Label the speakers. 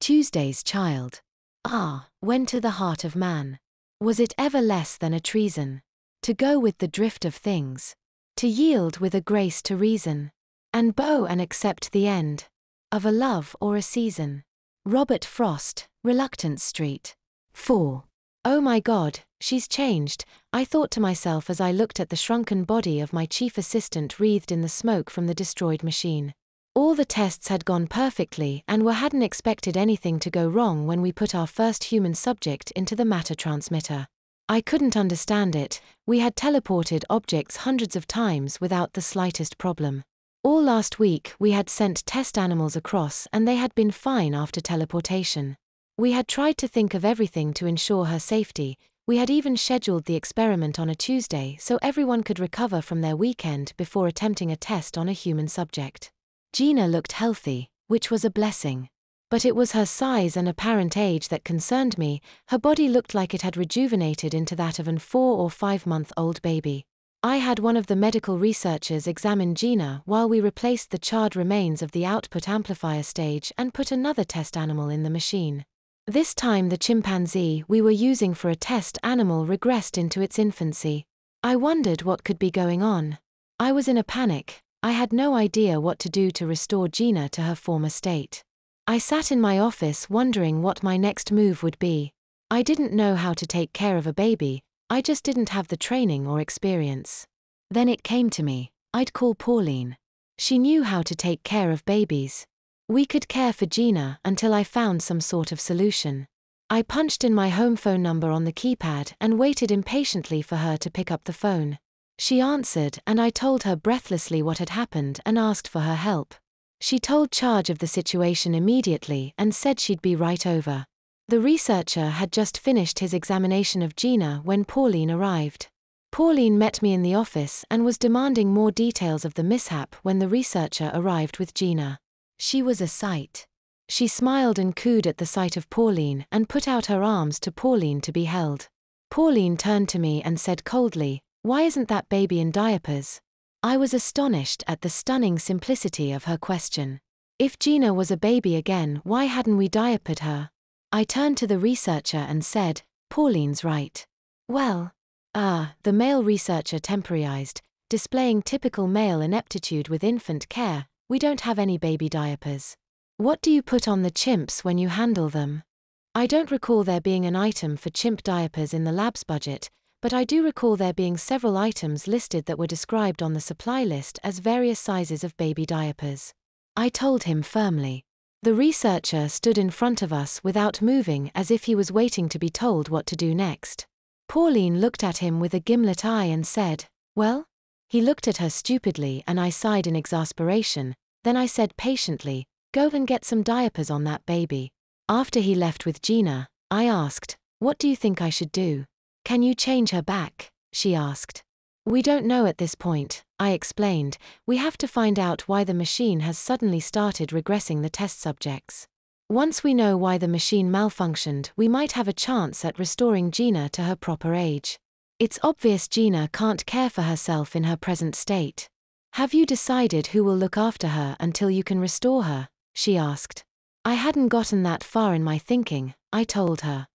Speaker 1: Tuesday's child. When to the heart of man. Was it ever less than a treason? To go with the drift of things. To yield with a grace to reason. And bow and accept the end. Of a love or a season. Robert Frost, Reluctance Street. 4. Oh my God, she's changed, I thought to myself as I looked at the shrunken body of my chief assistant wreathed in the smoke from the destroyed machine. All the tests had gone perfectly and we hadn't expected anything to go wrong when we put our first human subject into the matter transmitter. I couldn't understand it. We had teleported objects hundreds of times without the slightest problem. All last week we had sent test animals across and they had been fine after teleportation. We had tried to think of everything to ensure her safety. We had even scheduled the experiment on a Tuesday so everyone could recover from their weekend before attempting a test on a human subject. Gina looked healthy, which was a blessing. But it was her size and apparent age that concerned me. Her body looked like it had rejuvenated into that of an 4 or 5 month old baby. I had one of the medical researchers examine Gina while we replaced the charred remains of the output amplifier stage and put another test animal in the machine. This time the chimpanzee we were using for a test animal regressed into its infancy. I wondered what could be going on. I was in a panic. I had no idea what to do to restore Gina to her former state. I sat in my office wondering what my next move would be. I didn't know how to take care of a baby, I just didn't have the training or experience. Then it came to me, I'd call Pauline. She knew how to take care of babies. We could care for Gina until I found some sort of solution. I punched in my home phone number on the keypad and waited impatiently for her to pick up the phone. She answered and I told her breathlessly what had happened and asked for her help. She told charge of the situation immediately and said she'd be right over. The researcher had just finished his examination of Gina when Pauline arrived. Pauline met me in the office and was demanding more details of the mishap when the researcher arrived with Gina. She was a sight. She smiled and cooed at the sight of Pauline and put out her arms to Pauline to be held. Pauline turned to me and said coldly, "Why isn't that baby in diapers?" I was astonished at the stunning simplicity of her question. If Gina was a baby again, why hadn't we diapered her? I turned to the researcher and said, "Pauline's right." Well, the male researcher temporized, displaying typical male ineptitude with infant care. "We don't have any baby diapers." "What do you put on the chimps when you handle them?" I don't recall there being an item for chimp diapers in the lab's budget, but I do recall there being several items listed that were described on the supply list as various sizes of baby diapers. I told him firmly. The researcher stood in front of us without moving as if he was waiting to be told what to do next. Pauline looked at him with a gimlet eye and said, "Well?" He looked at her stupidly and I sighed in exasperation. Then I said patiently, "Go and get some diapers on that baby." After he left with Gina, I asked, "What do you think I should do?" "Can you change her back?" she asked. "We don't know at this point," I explained. "We have to find out why the machine has suddenly started regressing the test subjects. Once we know why the machine malfunctioned, we might have a chance at restoring Gina to her proper age. It's obvious Gina can't care for herself in her present state. Have you decided who will look after her until you can restore her?" she asked. I hadn't gotten that far in my thinking, I told her.